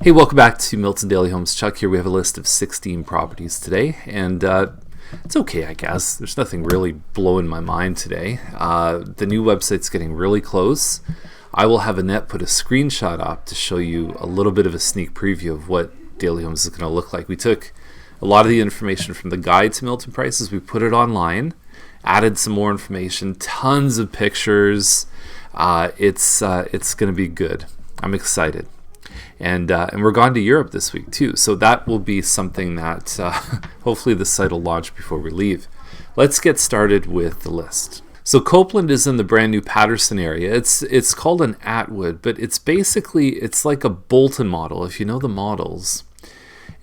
Hey, welcome back to Milton Daily Homes. Chuck here. We have a list of 16 properties today, and it's okay, I guess. There's nothing really blowing my mind today. The new website's getting really close. I will have Annette put a screenshot up to show you a little bit of a sneak preview of what Daily Homes is going to look like. We took a lot of the information from the guide to Milton prices. We put it online, added some more information, tons of pictures. It's going to be good. I'm excited. And we're gone to Europe this week too, so that will be something that hopefully the site will launch before we leave. Let's get started with the list. So Copeland is in the brand new Patterson area. It's called an Atwood, but it's like a Bolton model. If you know the models,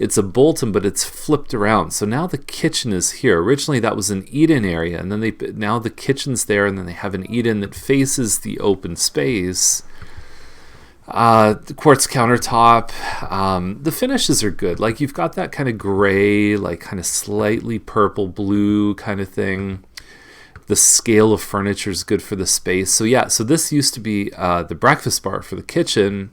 it's a Bolton, but it's flipped around. So now the kitchen is here. Originally that was an eat-in area, and then now the kitchen's there, and then they have an eat-in that faces the open space. The quartz countertop. The finishes are good. Like, you've got that kind of gray, like kind of slightly purple blue kind of thing. The scale of furniture is good for the space. So yeah, so this used to be the breakfast bar for the kitchen,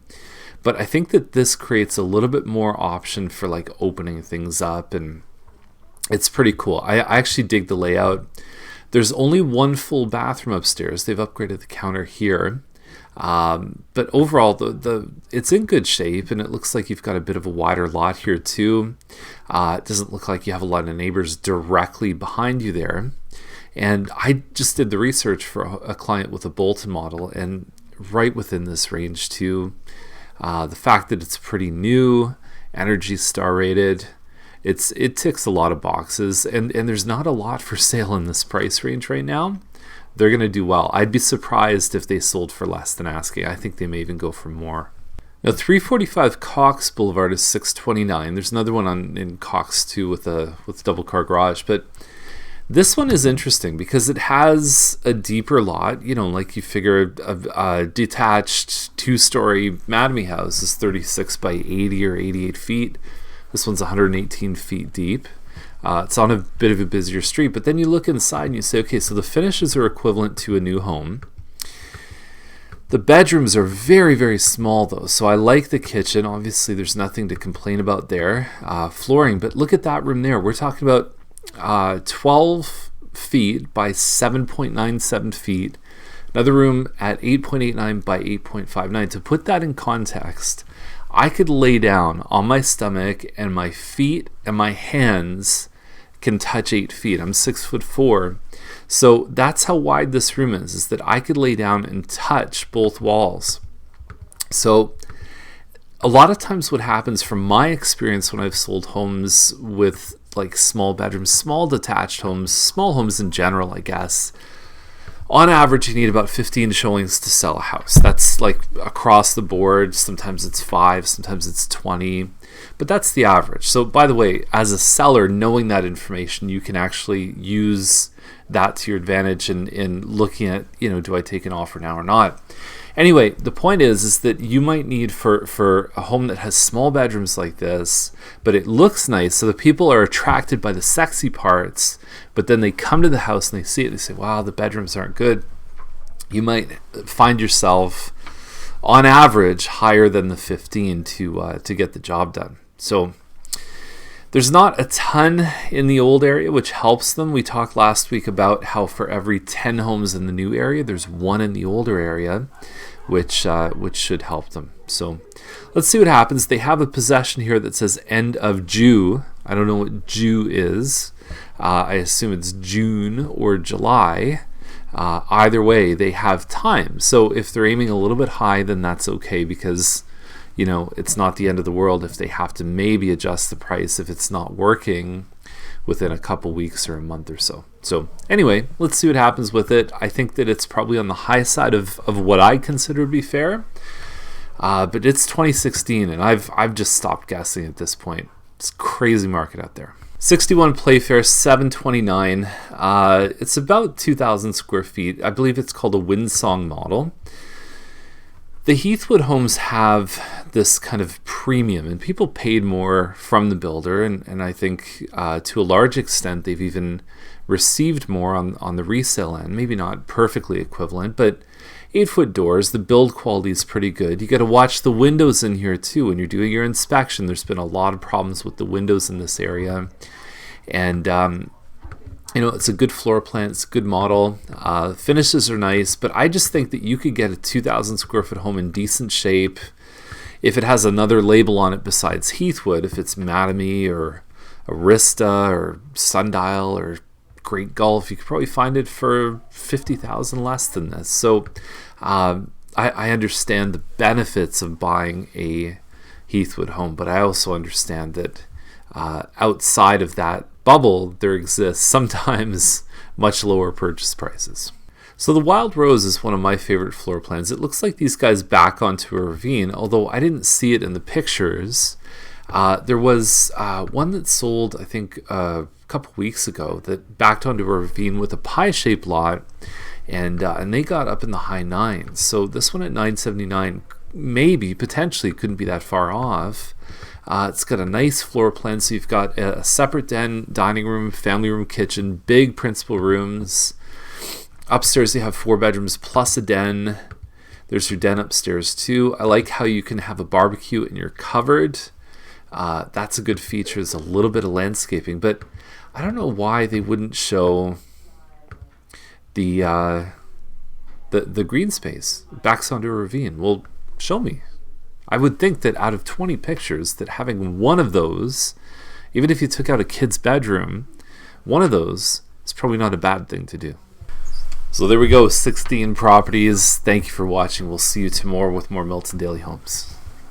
but I think that this creates a little bit more option for like opening things up, and it's pretty cool. I actually dig the layout. There's only one full bathroom upstairs. They've upgraded the counter here. But overall, it's in good shape, and it looks like you've got a bit of a wider lot here too. It doesn't look like you have a lot of neighbors directly behind you there. And I just did the research for a client with a Bolton model, and right within this range too. The fact that it's pretty new, Energy Star rated, it ticks a lot of boxes, and there's not a lot for sale in this price range right now. They're going to do well. I'd be surprised if they sold for less than asking. I think they may even go for more. Now, 345 Cox Blvd is $629. There's another one in Cox too with double car garage, but this one is interesting because it has a deeper lot. You know, like you figure a detached 2-story Madame house is 36 by 80 or 88 feet. This one's 118 feet deep. It's on a bit of a busier street, but then you look inside and you say, okay, so the finishes are equivalent to a new home. The bedrooms are very, very small though, so I like the kitchen. Obviously, there's nothing to complain about there. Flooring, but look at that room there. We're talking about 12 feet by 7.97 feet. Another room at 8.89 by 8.59. To put that in context, I could lay down on my stomach and my feet and my hands can touch 8 feet. I'm 6'4", so that's how wide this room is that I could lay down and touch both walls. So a lot of times what happens from my experience when I've sold homes with like small bedrooms, small detached homes, small homes in general, I guess, on average, you need about 15 showings to sell a house. That's like across the board. Sometimes it's 5, sometimes it's 20, but that's the average. So by the way, as a seller, knowing that information, you can actually use that to your advantage in looking at, do I take an offer now or not? Anyway, the point is that you might need for a home that has small bedrooms like this, but it looks nice, so the people are attracted by the sexy parts, but then they come to the house and they see it, they say, wow, the bedrooms aren't good. You might find yourself, on average, higher than the 15 to get the job done. So there's not a ton in the old area, which helps them. We talked last week about how for every 10 homes in the new area, there's one in the older area, which should help them. So let's see what happens. They have a possession here that says end of June. I don't know what June is. I assume it's June or July. Either way, they have time. So if they're aiming a little bit high, then that's okay, because it's not the end of the world if they have to maybe adjust the price if it's not working within a couple weeks or a month or so. So anyway, let's see what happens with it. I think that it's probably on the high side of what I consider to be fair. But it's 2016, and I've just stopped guessing at this point. It's a crazy market out there. 61 Playfair, $729. It's about 2,000 square feet. I believe it's called a Windsong model. The Heathwood homes have this kind of premium, and people paid more from the builder, and I think to a large extent they've even received more on the resale end. Maybe not perfectly equivalent, but 8-foot doors. The build quality is pretty good. You got to watch the windows in here too when you're doing your inspection. There's been a lot of problems with the windows in this area, and it's a good floor plan. It's a good model. Finishes are nice, but I just think that you could get a 2,000 square foot home in decent shape if it has another label on it besides Heathwood. If it's Mattamy or Arista or Sundial or Great Gulf, you could probably find it for $50,000 less than this. So I understand the benefits of buying a Heathwood home, but I also understand that outside of that bubble, there exists sometimes much lower purchase prices. So the Wild Rose is one of my favorite floor plans. It looks like these guys back onto a ravine, although I didn't see it in the pictures. There was one that sold, I think, a couple weeks ago that backed onto a ravine with a pie-shaped lot, and they got up in the high nines. So this one at $979 maybe, potentially, couldn't be that far off. It's got a nice floor plan, so you've got a separate dining room, family room, kitchen, big principal rooms. Upstairs you have 4 bedrooms plus a den. There's your den upstairs too. I like how you can have a barbecue and you're covered. That's a good feature. There's a little bit of landscaping, but I don't know why they wouldn't show the green space backs onto a ravine. Well, show me. I would think that out of 20 pictures, that having one of those, even if you took out a kid's bedroom, one of those is probably not a bad thing to do. So there we go, 16 properties. Thank you for watching. We'll see you tomorrow with more Milton Daily Homes.